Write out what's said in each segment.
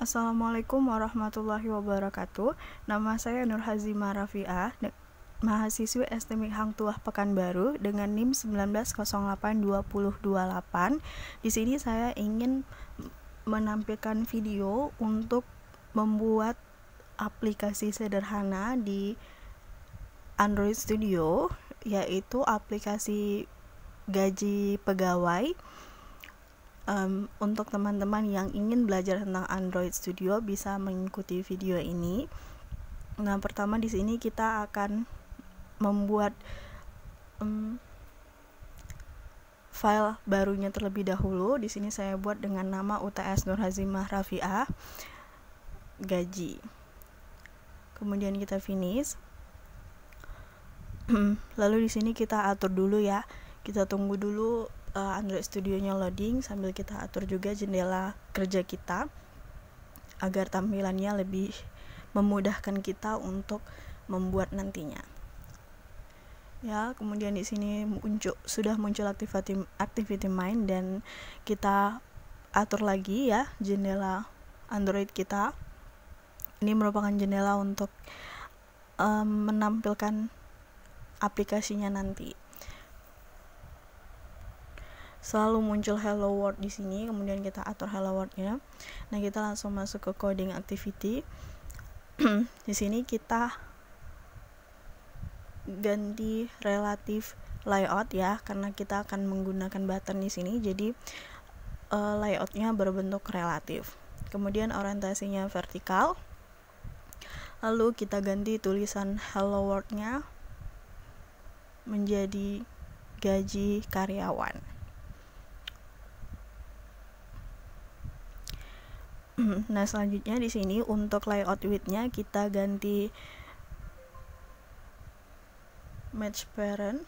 Assalamualaikum warahmatullahi wabarakatuh. Nama saya Nur Hazimah Rafiah, mahasiswi STMIK Hang Tuah Pekanbaru dengan NIM 19082028. Di sini saya ingin menampilkan video untuk membuat aplikasi sederhana di Android Studio, yaitu aplikasi gaji pegawai. Untuk teman-teman yang ingin belajar tentang Android Studio bisa mengikuti video ini. Nah, pertama di sini kita akan membuat file barunya terlebih dahulu. Di sini saya buat dengan nama UTS Nur Hazimah Rafiah gaji. Kemudian kita finish. Lalu di sini kita atur dulu ya. Kita tunggu dulu Android Studio-nya loading sambil kita atur juga jendela kerja kita agar tampilannya lebih memudahkan kita untuk membuat nantinya. Ya, kemudian di sini sudah muncul activity main dan kita atur lagi ya jendela Android kita. Ini merupakan jendela untuk menampilkan aplikasinya nanti. Selalu muncul hello world di sini, kemudian kita atur hello world-nya. Nah, kita langsung masuk ke coding activity. Di sini kita ganti relative layout ya, karena kita akan menggunakan button di sini. Jadi layout-nya berbentuk relatif. Kemudian orientasinya vertikal. Lalu kita ganti tulisan hello world-nya menjadi gaji karyawan. Nah, selanjutnya di sini untuk layout width-nya kita ganti match parent.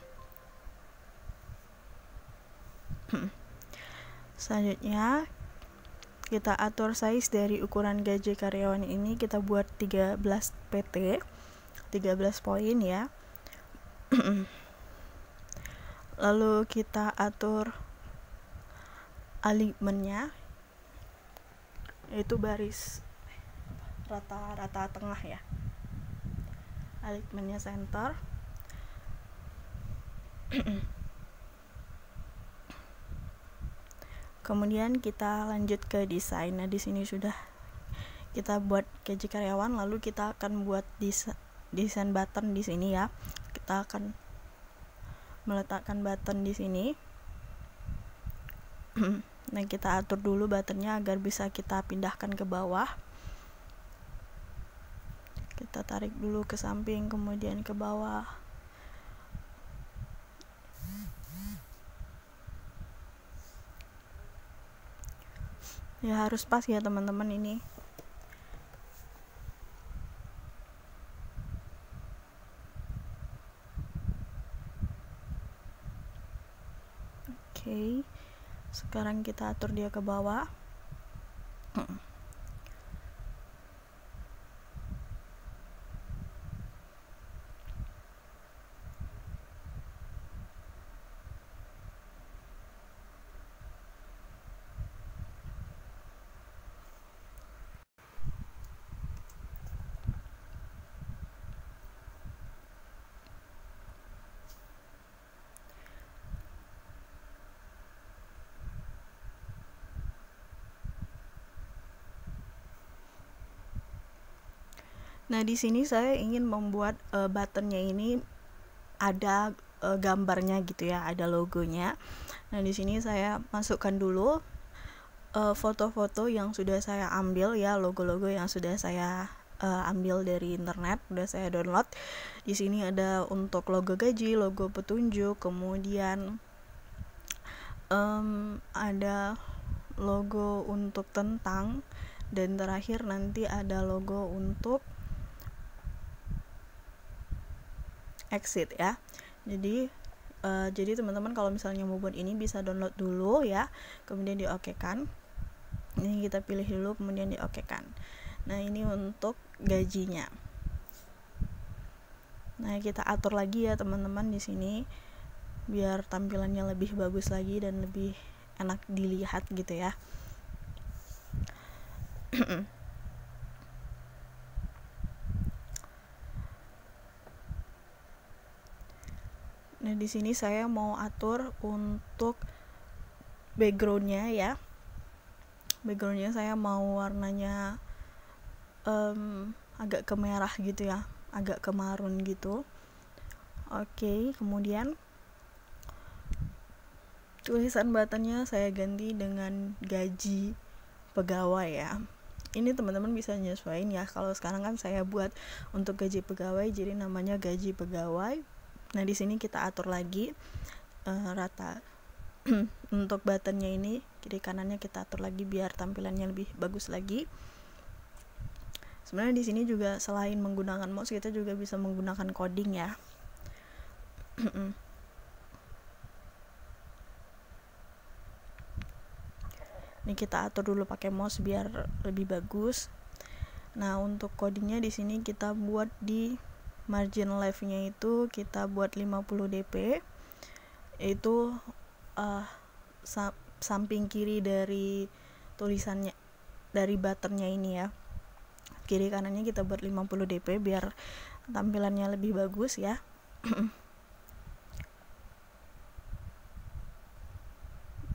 Selanjutnya kita atur size dari ukuran gaji karyawan ini, kita buat 13 pt, 13 poin ya. Lalu kita atur alignment-nya, yaitu baris rata tengah ya. Alignment-nya center. Kemudian kita lanjut ke desain. Nah, di sini sudah kita buat gaji karyawan, lalu kita akan buat desain button di sini ya. Kita akan meletakkan button di sini. Nah, kita atur dulu buttonnya agar bisa kita pindahkan ke bawah. Kita tarik dulu ke samping, kemudian ke bawah. Ya, harus pas ya teman-teman ini. Oke. Sekarang kita atur dia ke bawah. Nah, di sini saya ingin membuat buttonnya ini ada gambarnya gitu ya, ada logonya. Nah, di sini saya masukkan dulu foto-foto yang sudah saya ambil ya, logo-logo yang sudah saya ambil dari internet, sudah saya download. Di sini ada untuk logo gaji, logo petunjuk, kemudian ada logo untuk tentang, dan terakhir nanti ada logo untuk exit ya. Jadi teman-teman kalau misalnya mau buat ini bisa download dulu ya, kemudian di-okekan. Ini kita pilih dulu, kemudian di-okekan. Nah, ini untuk gajinya. Nah, kita atur lagi ya teman-teman di sini biar tampilannya lebih bagus lagi dan lebih enak dilihat gitu ya. Nah, di sini saya mau atur untuk backgroundnya ya. Backgroundnya saya mau warnanya agak kemerah gitu ya, agak ke marun gitu. Oke, kemudian tulisan buttonnya saya ganti dengan gaji pegawai ya. Ini teman-teman bisa nyesuaiin ya. Kalau sekarang kan saya buat untuk gaji pegawai, jadi namanya gaji pegawai. Nah, di sini kita atur lagi rata. Untuk buttonnya ini kiri kanannya kita atur lagi biar tampilannya lebih bagus lagi. Sebenarnya di sini juga selain menggunakan mouse, kita juga bisa menggunakan coding ya. Ini kita atur dulu pakai mouse biar lebih bagus. Nah, untuk codingnya di sini kita buat di margin left-nya itu kita buat 50 dp. Itu samping kiri dari tulisannya, dari buttonnya ini ya. Kiri kanannya kita buat 50 dp biar tampilannya lebih bagus ya.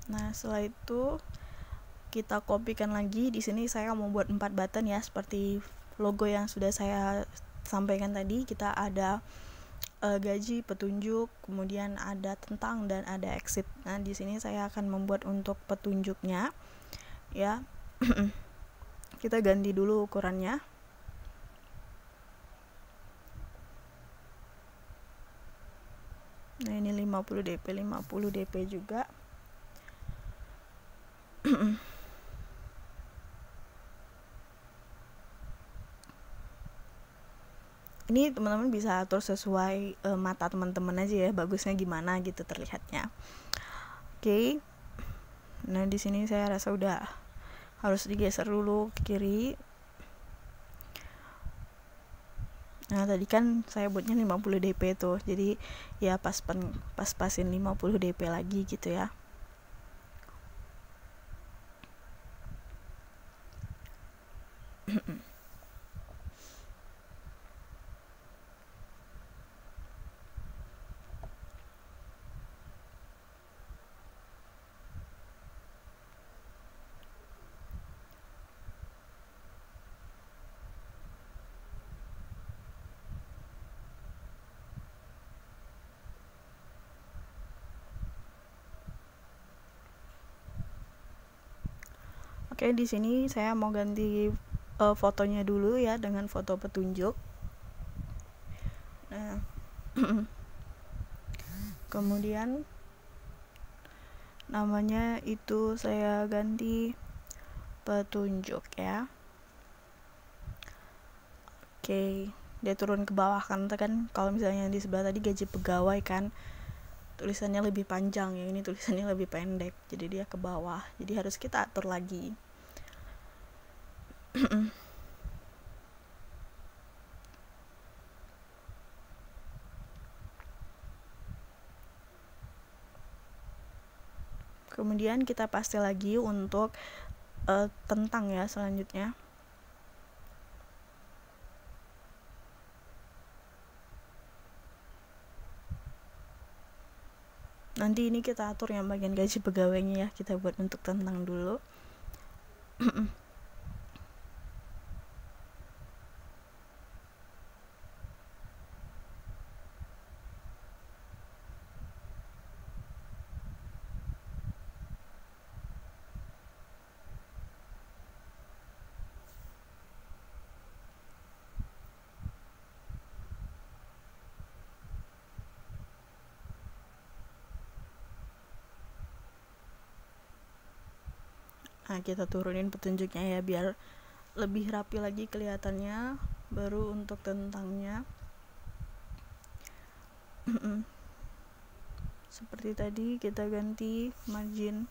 Nah, setelah itu kita kopikan lagi. Di sini saya mau buat 4 button ya, seperti logo yang sudah saya sampaikan tadi. Kita ada gaji, petunjuk, kemudian ada tentang dan ada exit. Nah, di sini saya akan membuat untuk petunjuknya ya. Kita ganti dulu ukurannya. Nah, ini 50 dp, 50 dp juga. Ini teman-teman bisa atur sesuai mata teman-teman aja ya, bagusnya gimana gitu terlihatnya. Oke. Nah, di sini saya rasa udah harus digeser dulu ke kiri. Nah, tadi kan saya buatnya 50 dp tuh. Jadi ya pas-pasin 50 dp lagi gitu ya. Oke, di sini saya mau ganti fotonya dulu ya dengan foto petunjuk. Nah, kemudian namanya itu saya ganti petunjuk ya. Oke, dia turun ke bawah kan kalau misalnya di sebelah tadi gaji pegawai kan tulisannya lebih panjang, yang ini tulisannya lebih pendek, jadi dia ke bawah, jadi harus kita atur lagi. Kemudian kita paste lagi untuk tentang ya selanjutnya. Nanti ini kita atur yang bagian gaji pegawainya ya, kita buat untuk tentang dulu. Nah, kita turunin petunjuknya ya biar lebih rapi lagi kelihatannya. Baru untuk tentangnya seperti tadi kita ganti margin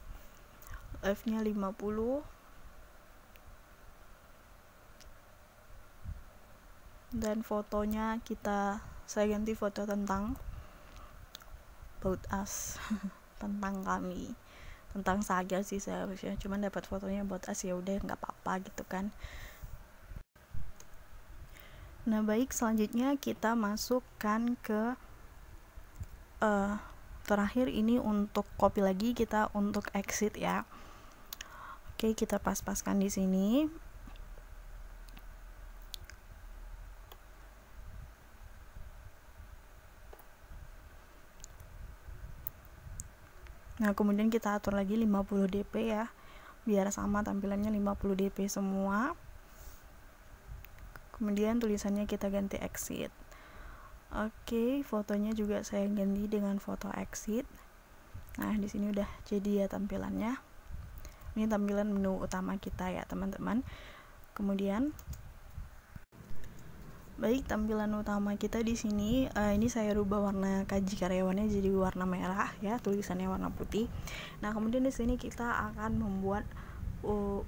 left-nya 50 dan fotonya saya ganti foto tentang about us. Tentang kami, tentang saya sih seharusnya, cuman dapat fotonya about us, ya udah nggak apa-apa gitu kan. Nah, baik, selanjutnya kita masukkan ke terakhir ini untuk copy lagi, kita untuk exit ya. Oke, kita pas-paskan di sini. Nah, kemudian kita atur lagi 50 dp ya, biar sama tampilannya 50 dp semua. Kemudian tulisannya kita ganti exit. Oke, fotonya juga saya ganti dengan foto exit. Nah, di sini udah jadi ya tampilannya. Ini tampilan menu utama kita ya, teman-teman. Kemudian baik, tampilan utama kita di sini ini saya rubah warna kaji karyawannya jadi warna merah ya, tulisannya warna putih. Nah, kemudian di sini kita akan membuat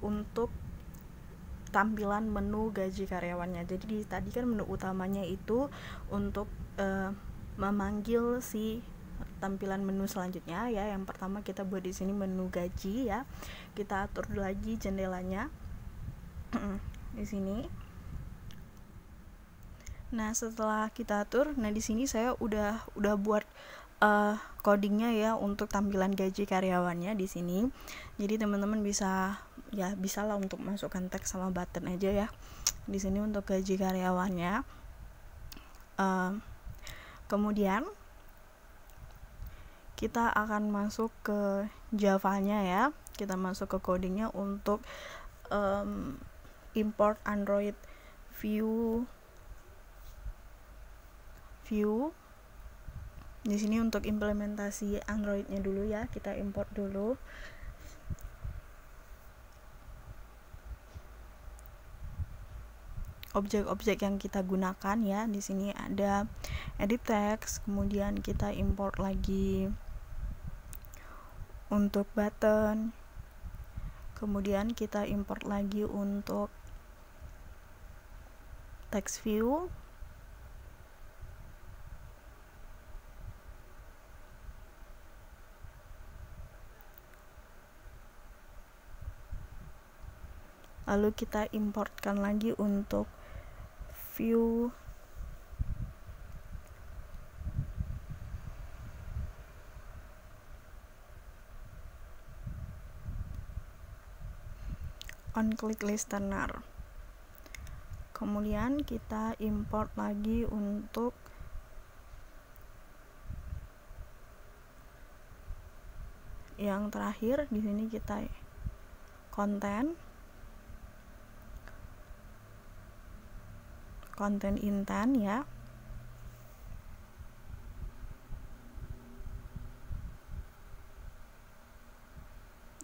untuk tampilan menu gaji karyawannya. Jadi tadi kan menu utamanya itu untuk memanggil si tampilan menu selanjutnya ya. Yang pertama kita buat di sini menu gaji ya. Kita atur lagi jendelanya di sini. Nah, setelah kita atur, nah di sini saya udah buat codingnya ya untuk tampilan gaji karyawannya di sini. Jadi teman-teman bisa lah untuk masukkan teks sama button aja ya di sini untuk gaji karyawannya. Kemudian kita akan masuk ke Java-nya ya. Kita masuk ke codingnya untuk import Android view. Di sini untuk implementasi Android-nya dulu ya, kita import dulu. Objek-objek yang kita gunakan ya, di sini ada edit text, kemudian kita import lagi untuk button, kemudian kita import lagi untuk text view, lalu kita importkan lagi untuk view on click listener. Kemudian kita import lagi untuk yang terakhir di sini kita konten intent ya.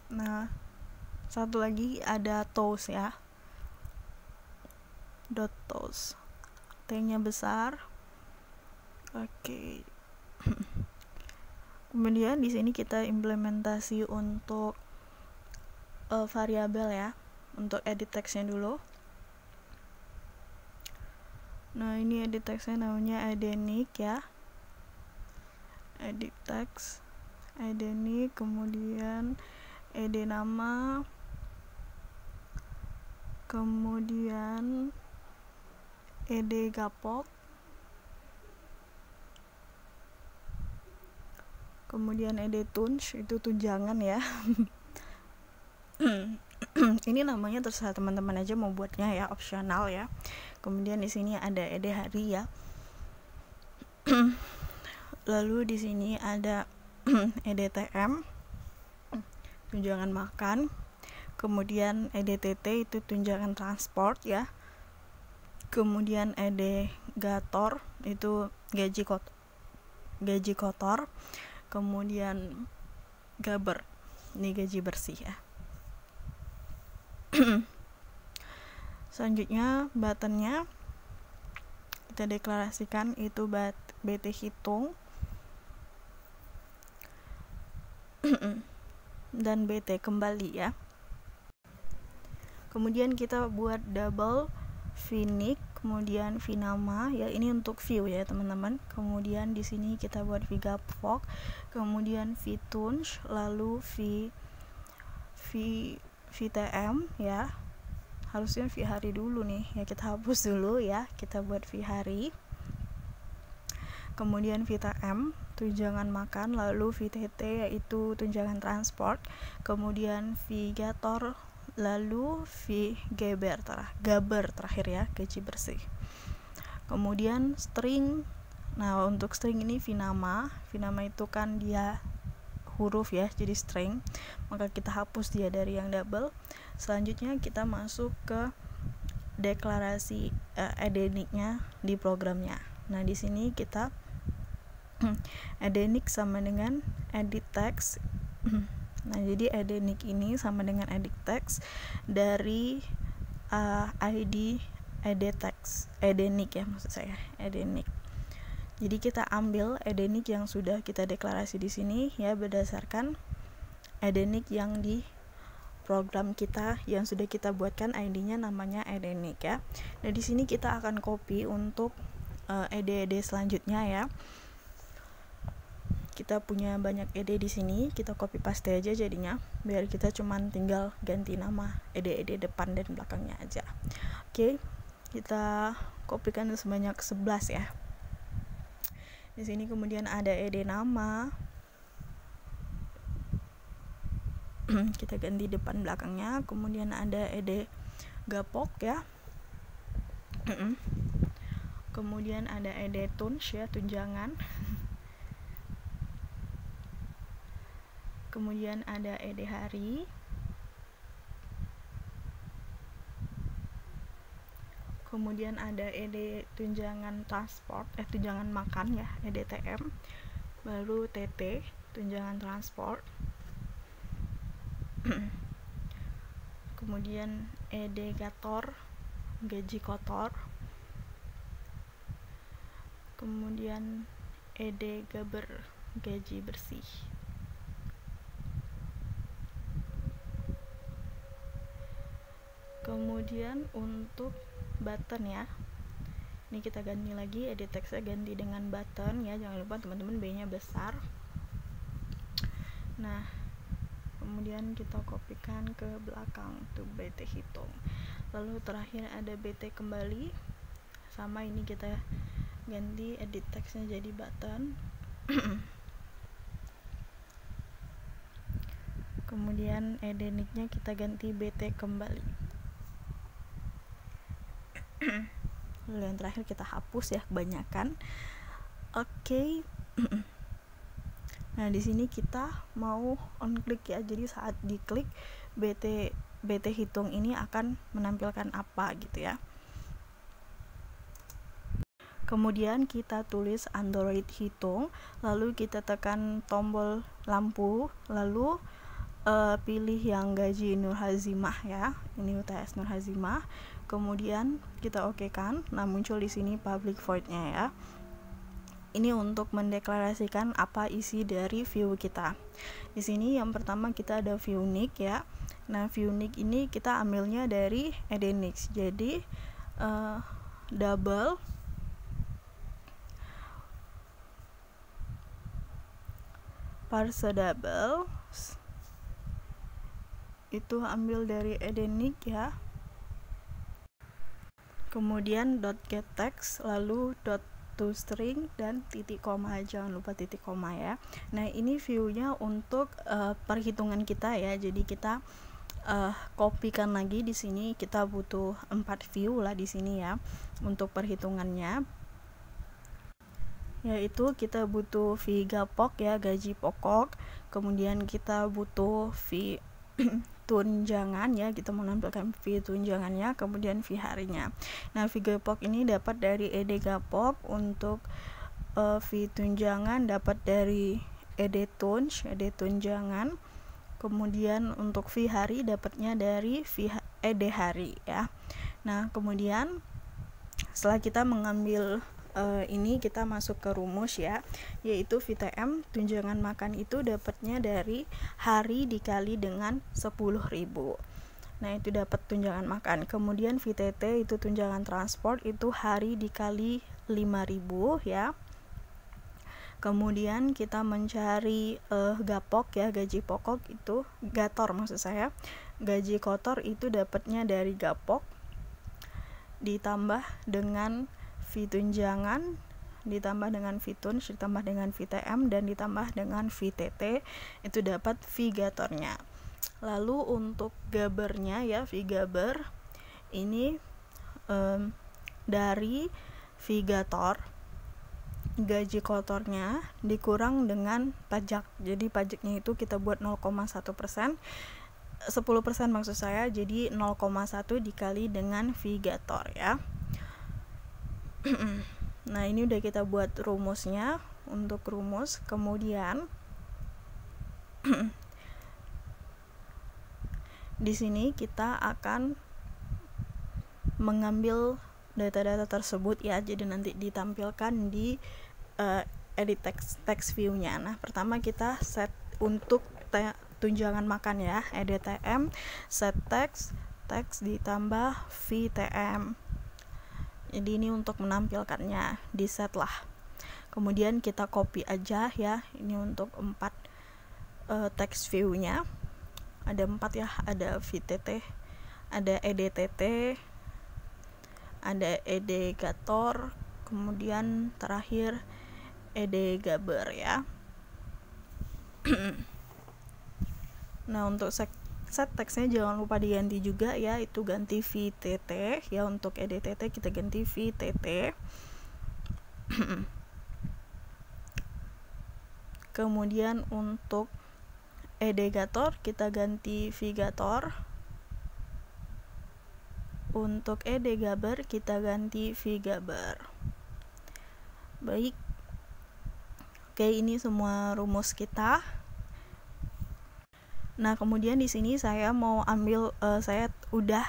Nah, satu lagi ada toast ya, dot toast, T-nya besar. Oke. Kemudian di sini kita implementasi untuk variabel ya, untuk edit text-nya dulu. Nah, ini edit text-nya namanya identic ya, edit text identic, kemudian ed nama, kemudian ed gapok, kemudian ed tunj, itu tunjangan ya. Ini namanya terserah teman-teman aja mau buatnya ya, opsional ya. Kemudian di sini ada ed hari ya. Lalu di sini ada edtm, tunjangan makan. Kemudian edtt itu tunjangan transport ya. Kemudian edgator itu gaji kotor. Kemudian gaber, ini gaji bersih ya. Selanjutnya buttonnya kita deklarasikan itu bt hitung dan bt kembali ya. Kemudian kita buat double vnick, kemudian vnama ya, ini untuk view ya teman-teman. Kemudian di sini kita buat vgapok, kemudian vtunj, lalu vtm ya, harusnya v hari dulu nih ya, kita hapus dulu ya, kita buat v hari, kemudian vtm, tunjangan makan, lalu VTT yaitu tunjangan transport, kemudian VGator, lalu VGaber terakhir ya, gaji bersih. Kemudian string. Nah, untuk string ini vinama itu kan dia huruf ya, jadi string, maka kita hapus dia dari yang double. Selanjutnya kita masuk ke deklarasi adeniknya di programnya. Nah, di sini kita adenik sama dengan edit text. Nah, jadi adenik ini sama dengan edit text dari ID edit text, adenik ya maksud saya, adenik. Jadi kita ambil adenik yang sudah kita deklarasi di sini ya, berdasarkan adenik yang di program kita yang sudah kita buatkan, ID-nya namanya adenik ya. Nah, di sini kita akan copy untuk ed selanjutnya ya. Kita punya banyak ed di sini, kita copy paste aja jadinya, biar kita cuman tinggal ganti nama ed depan dan belakangnya aja. Oke, kita kopikan sebanyak 11 ya. Di sini kemudian ada ed nama. Kita ganti depan belakangnya, kemudian ada ed gapok ya. Kemudian ada ed tunj ya, tunjangan. Kemudian ada ed hari. Kemudian ada ed tunjangan transport, tunjangan makan ya, edtm. Baru tt, tunjangan transport. Kemudian edgator, gaji kotor. Kemudian edgaber, gaji bersih. Kemudian untuk button ya, ini kita ganti lagi, edit text-nya ganti dengan button ya, jangan lupa teman-teman B nya besar. Nah, kemudian kita kopikan ke belakang tuh BT hitung. Lalu terakhir ada BT kembali, sama ini kita ganti edit text-nya jadi button. Kemudian adeniknya kita ganti BT kembali. Lalu yang terakhir kita hapus ya, kebanyakan. Oke. Nah, di sini kita mau on click ya. Jadi saat diklik BT hitung ini akan menampilkan apa gitu ya. Kemudian kita tulis Android hitung, lalu kita tekan tombol lampu, lalu pilih yang gaji Nur Hazimah ya. Ini UTS Nur Hazimah. Kemudian kita okekan. Nah, muncul di sini public void-nya ya. Ini untuk mendeklarasikan apa isi dari view kita. Di sini yang pertama kita ada view nick ya. Nah, view nick ini kita ambilnya dari adenix. Jadi double parse double itu ambil dari adenik ya. Kemudian .get text, lalu .toString dan titik koma, jangan lupa titik koma ya. Nah, ini view-nya untuk perhitungan kita ya. Jadi kita kopikan lagi di sini, kita butuh 4 view lah di sini ya untuk perhitungannya. Yaitu kita butuh VGapok ya, gaji pokok. Kemudian kita butuh tunjangan ya, kita menampilkan fee tunjangannya, kemudian fee harinya. Nah, fee gapok ini dapat dari edgapok, untuk fee tunjangan dapat dari tunjangan, kemudian untuk fee hari dapatnya dari fee hari ya. Nah, kemudian setelah kita mengambil ini, kita masuk ke rumus ya, yaitu VTM tunjangan makan itu dapatnya dari hari dikali dengan 10.000. Nah, itu dapat tunjangan makan. Kemudian VTT itu tunjangan transport, itu hari dikali 5.000 ya. Kemudian kita mencari gapok ya, gaji pokok itu gator maksud saya. Gaji kotor itu dapatnya dari gapok ditambah dengan fee tunjangan ditambah dengan vtunes, ditambah dengan vtm, dan ditambah dengan vtt, itu dapat Vgatornya. Lalu untuk gabernya ya, Vgaber ini dari Vgator gaji kotornya dikurang dengan pajak. Jadi pajaknya itu kita buat 0,1%, 10% maksud saya, jadi 0,1 dikali dengan Vgator ya. Nah, ini udah kita buat rumusnya. Untuk rumus, kemudian di sini kita akan mengambil data-data tersebut ya, jadi nanti ditampilkan di edit text view-nya. Nah, pertama kita set untuk tunjangan makan ya, edit tm, set text ditambah vtm. Jadi ini untuk menampilkannya, di set lah. Kemudian kita copy aja ya, ini untuk 4 text view-nya. Ada 4 ya, ada vtt, ada edtt, ada edgator, kemudian terakhir edgaber ya. Nah, untuk set teksnya jangan lupa diganti juga ya, itu ganti vtt ya. Untuk edtt kita ganti vtt. Kemudian untuk edgator kita ganti Vgator. Untuk edgaber kita ganti Vgaber. Baik. Oke, ini semua rumus kita. Nah, kemudian di sini saya mau ambil saya udah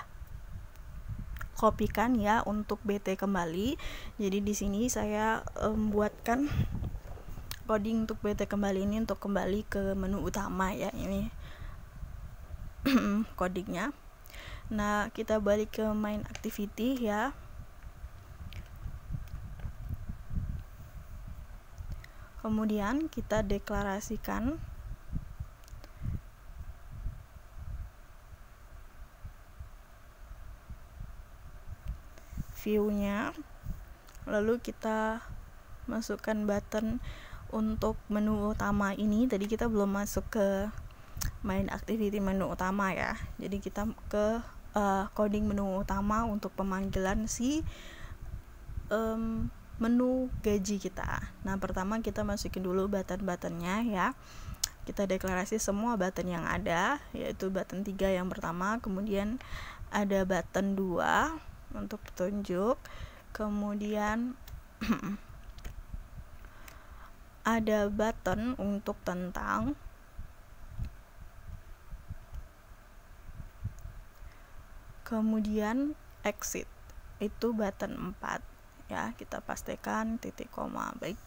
kopikan ya untuk BT kembali. Jadi di sini saya buatkan coding untuk BT kembali ini untuk kembali ke menu utama ya, ini codingnya. Nah, kita balik ke main activity ya. Kemudian kita deklarasikan view-nya. Lalu kita masukkan button untuk menu utama ini. Tadi kita belum masuk ke main activity menu utama ya. Jadi kita ke coding menu utama untuk pemanggilan si menu gaji kita. Nah, pertama kita masukin dulu button-buttonnya ya. Kita deklarasi semua button yang ada, yaitu button 3 yang pertama, kemudian ada button 2 untuk petunjuk, kemudian ada button untuk tentang, kemudian exit, itu button 4 ya, kita pastikan titik koma. Baik,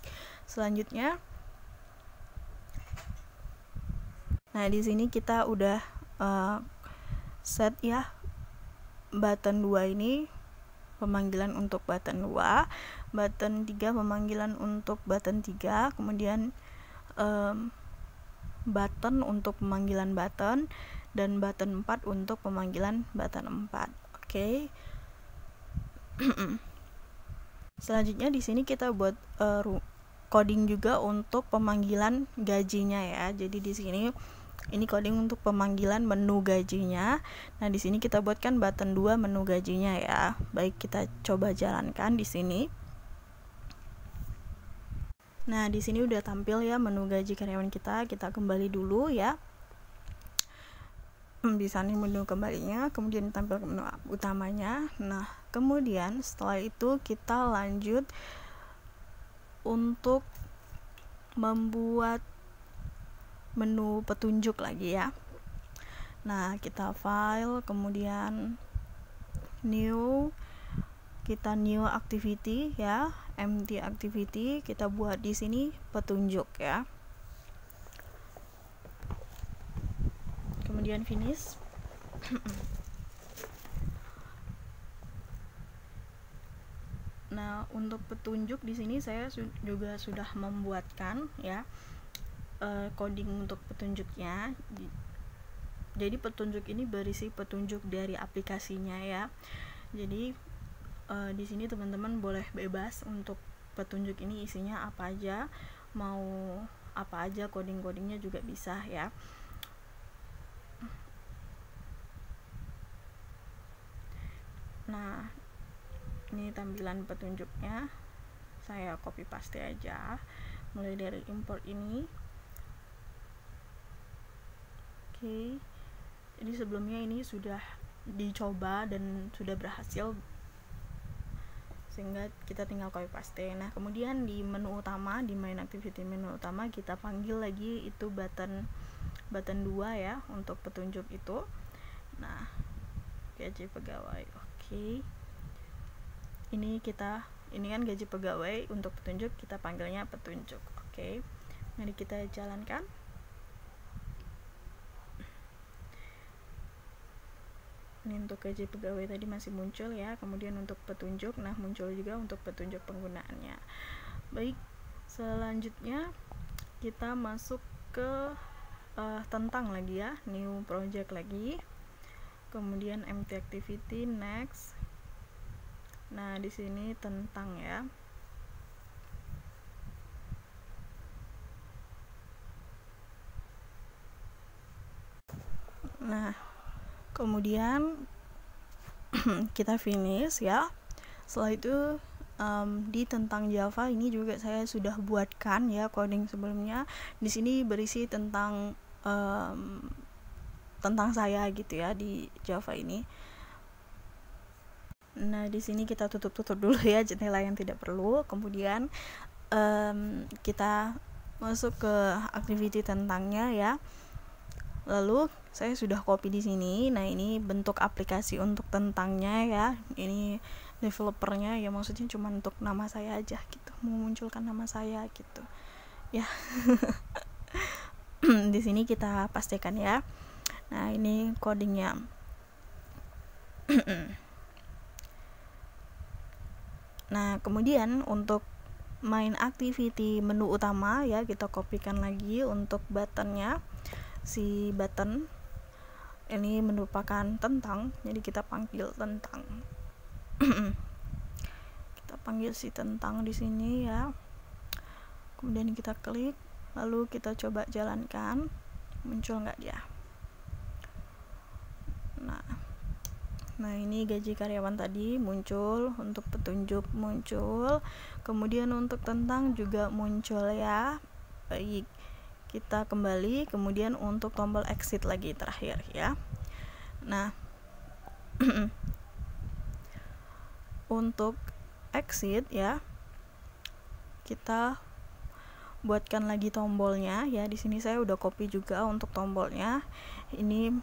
selanjutnya nah di sini kita udah set ya button 2 ini pemanggilan untuk button 2, button 3 pemanggilan untuk button 3, kemudian button untuk pemanggilan button, dan button 4 untuk pemanggilan button 4. Oke. Selanjutnya di sini kita buat coding juga untuk pemanggilan gajinya ya. Jadi di sini ini coding untuk pemanggilan menu gajinya. Nah, di sini kita buatkan button 2 menu gajinya ya. Baik, kita coba jalankan di sini. Nah, di sini udah tampil ya menu gaji karyawan kita. Kita kembali dulu ya. Bisa nih menu kembalinya, kemudian tampil ke menu utamanya. Nah, kemudian setelah itu kita lanjut untuk membuat menu petunjuk lagi ya. Nah, kita file, kemudian new, kita new activity ya, empty activity, kita buat di sini petunjuk ya. Kemudian finish. Nah, untuk petunjuk di sini saya juga sudah membuatkan ya coding untuk petunjuknya. Jadi petunjuk ini berisi petunjuk dari aplikasinya ya. Jadi di sini teman-teman boleh bebas untuk petunjuk ini isinya apa aja, mau apa aja coding-codingnya juga bisa ya. Nah, ini tampilan petunjuknya, saya copy paste aja mulai dari import ini. Oke, jadi sebelumnya ini sudah dicoba dan sudah berhasil, sehingga kita tinggal copy paste. Nah, kemudian di menu utama, di main activity menu utama, kita panggil lagi itu button 2 ya untuk petunjuk itu. Nah, gaji pegawai. Oke. Ini kan gaji pegawai, untuk petunjuk kita panggilnya petunjuk. Oke. Mari kita jalankan. Ini untuk gaji pegawai tadi masih muncul ya, kemudian untuk petunjuk, nah muncul juga untuk petunjuk penggunaannya. Baik, selanjutnya kita masuk ke tentang lagi ya, new project lagi, kemudian empty activity, next. Nah, di sini tentang ya. Nah, kemudian kita finish ya. Setelah itu di tentang Java ini juga saya sudah buatkan ya coding sebelumnya. Di sini berisi tentang saya gitu ya di Java ini. Nah, di sini kita tutup dulu ya jendela yang tidak perlu. Kemudian kita masuk ke activity tentangnya ya. Lalu saya sudah copy di sini. Nah, ini bentuk aplikasi untuk tentangnya ya. Ini developernya ya, maksudnya cuma untuk nama saya aja gitu, memunculkan nama saya gitu ya. Di sini kita pastikan ya. Nah, ini codingnya. Nah, kemudian untuk main activity menu utama ya, kita kopikan lagi untuk buttonnya. Si button ini merupakan tentang, jadi kita panggil tentang. Kita panggil si tentang di sini ya. Kemudian kita klik, lalu kita coba jalankan, muncul nggak dia. Nah, ini gaji karyawan tadi muncul, untuk petunjuk muncul, kemudian untuk tentang juga muncul ya. Baik, kita kembali, kemudian untuk tombol exit lagi terakhir ya. Nah, untuk exit ya, kita buatkan lagi tombolnya ya. Di sini saya udah copy juga untuk tombolnya. Ini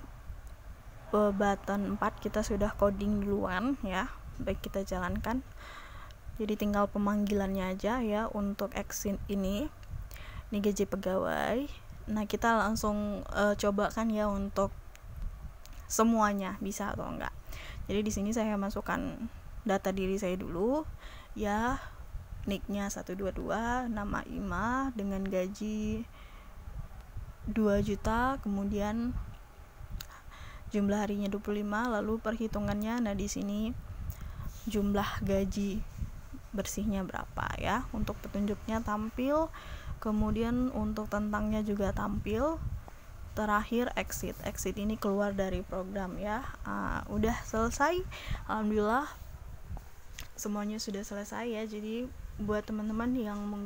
button 4 kita sudah coding duluan ya. Baik, kita jalankan. Jadi tinggal pemanggilannya aja ya untuk exit ini. Ini gaji pegawai. Nah, kita langsung cobakan ya untuk semuanya bisa atau enggak. Jadi di sini saya masukkan data diri saya dulu ya. Nicknya 122, nama Ima dengan gaji 2 juta, kemudian jumlah harinya 25, lalu perhitungannya. Nah, di sini jumlah gaji bersihnya berapa ya. Untuk petunjuknya tampil, kemudian untuk tentangnya juga tampil. Terakhir exit ini keluar dari program ya. Udah selesai, alhamdulillah semuanya sudah selesai ya. Jadi buat teman-teman yang